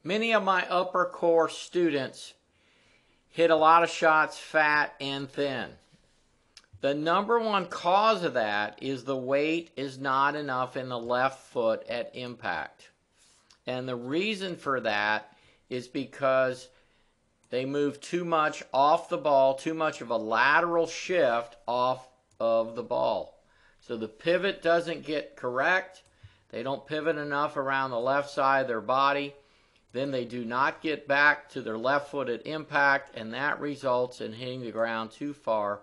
Many of my upper core students hit a lot of shots fat and thin. The number one cause of that is the weight is not enough in the left foot at impact. And the reason for that is because they move too much off the ball, too much of a lateral shift off of the ball. So the pivot doesn't get correct. They don't pivot enough around the left side of their body. Then they do not get back to their left foot at impact, and that results in hitting the ground too far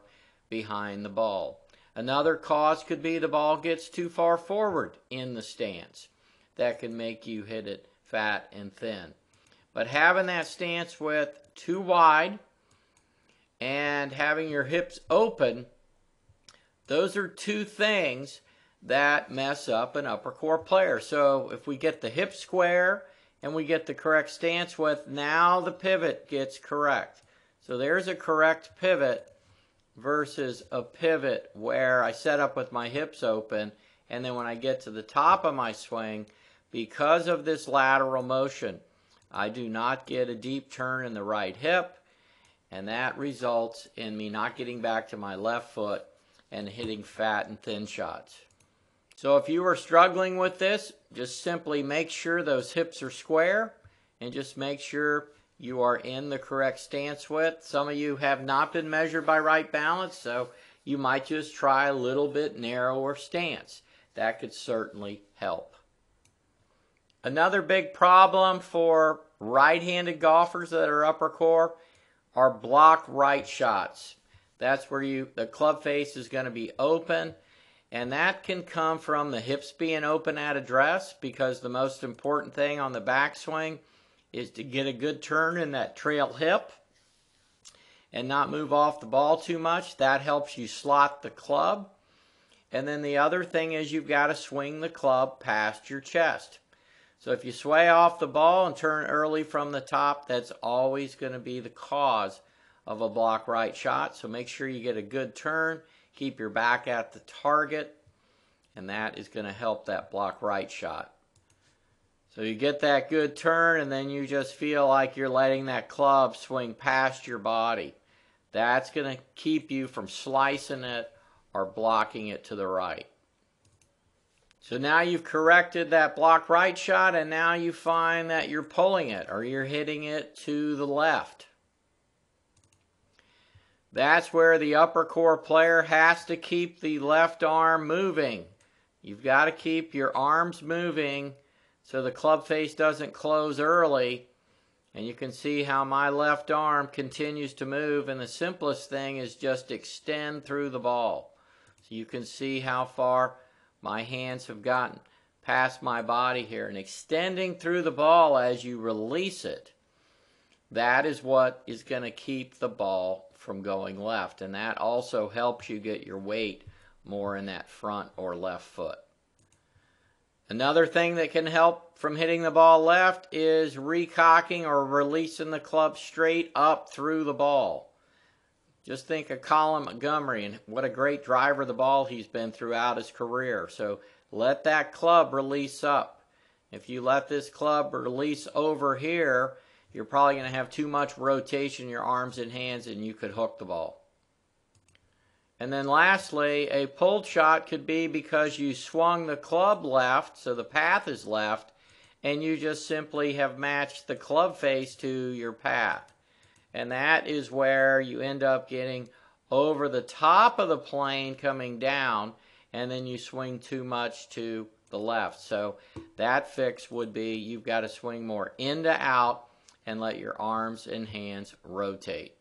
behind the ball. Another cause could be the ball gets too far forward in the stance. That can make you hit it fat and thin. But having that stance width too wide and having your hips open, those are two things that mess up an upper core player. So if we get the hip square and we get the correct stance width, now the pivot gets correct. So there's a correct pivot versus a pivot where I set up with my hips open, and then when I get to the top of my swing, because of this lateral motion, I do not get a deep turn in the right hip, and that results in me not getting back to my left foot and hitting fat and thin shots. So if you are struggling with this, just simply make sure those hips are square and just make sure you are in the correct stance width. Some of you have not been measured by Right Balance, so you might just try a little bit narrower stance. That could certainly help. Another big problem for right-handed golfers that are upper core are block right shots. That's where the club face is going to be open, and that can come from the hips being open at address, because the most important thing on the backswing is to get a good turn in that trail hip and not move off the ball too much. That helps you slot the club. And then the other thing is you've got to swing the club past your chest. So if you sway off the ball and turn early from the top, that's always going to be the cause of a block right shot. So make sure you get a good turn, keep your back at the target, and that is going to help that block right shot. So you get that good turn, and then you just feel like you're letting that club swing past your body. That's going to keep you from slicing it or blocking it to the right. So now you've corrected that block right shot, and now you find that you're pulling it or you're hitting it to the left. That's where the upper core player has to keep the left arm moving. You've got to keep your arms moving so the club face doesn't close early. And you can see how my left arm continues to move, and the simplest thing is just extend through the ball. So you can see how far my hands have gotten past my body here, and extending through the ball as you release it, that is what is going to keep the ball from going left, and that also helps you get your weight more in that front or left foot. Another thing that can help from hitting the ball left is recocking or releasing the club straight up through the ball. Just think of Colin Montgomery and what a great driver the ball he's been throughout his career. So let that club release up. If you let this club release over here, you're probably going to have too much rotation in your arms and hands, and you could hook the ball. And then lastly, a pulled shot could be because you swung the club left, so the path is left, and you just simply have matched the club face to your path. And that is where you end up getting over the top of the plane coming down, and then you swing too much to the left. So that fix would be you've got to swing more in to out and let your arms and hands rotate.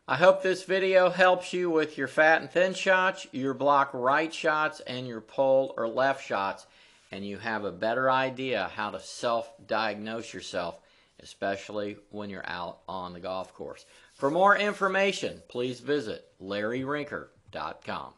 I hope this video helps you with your fat and thin shots, your block right shots, and your pull or left shots, and you have a better idea how to self-diagnose yourself, especially when you're out on the golf course. For more information, please visit LarryRinker.com.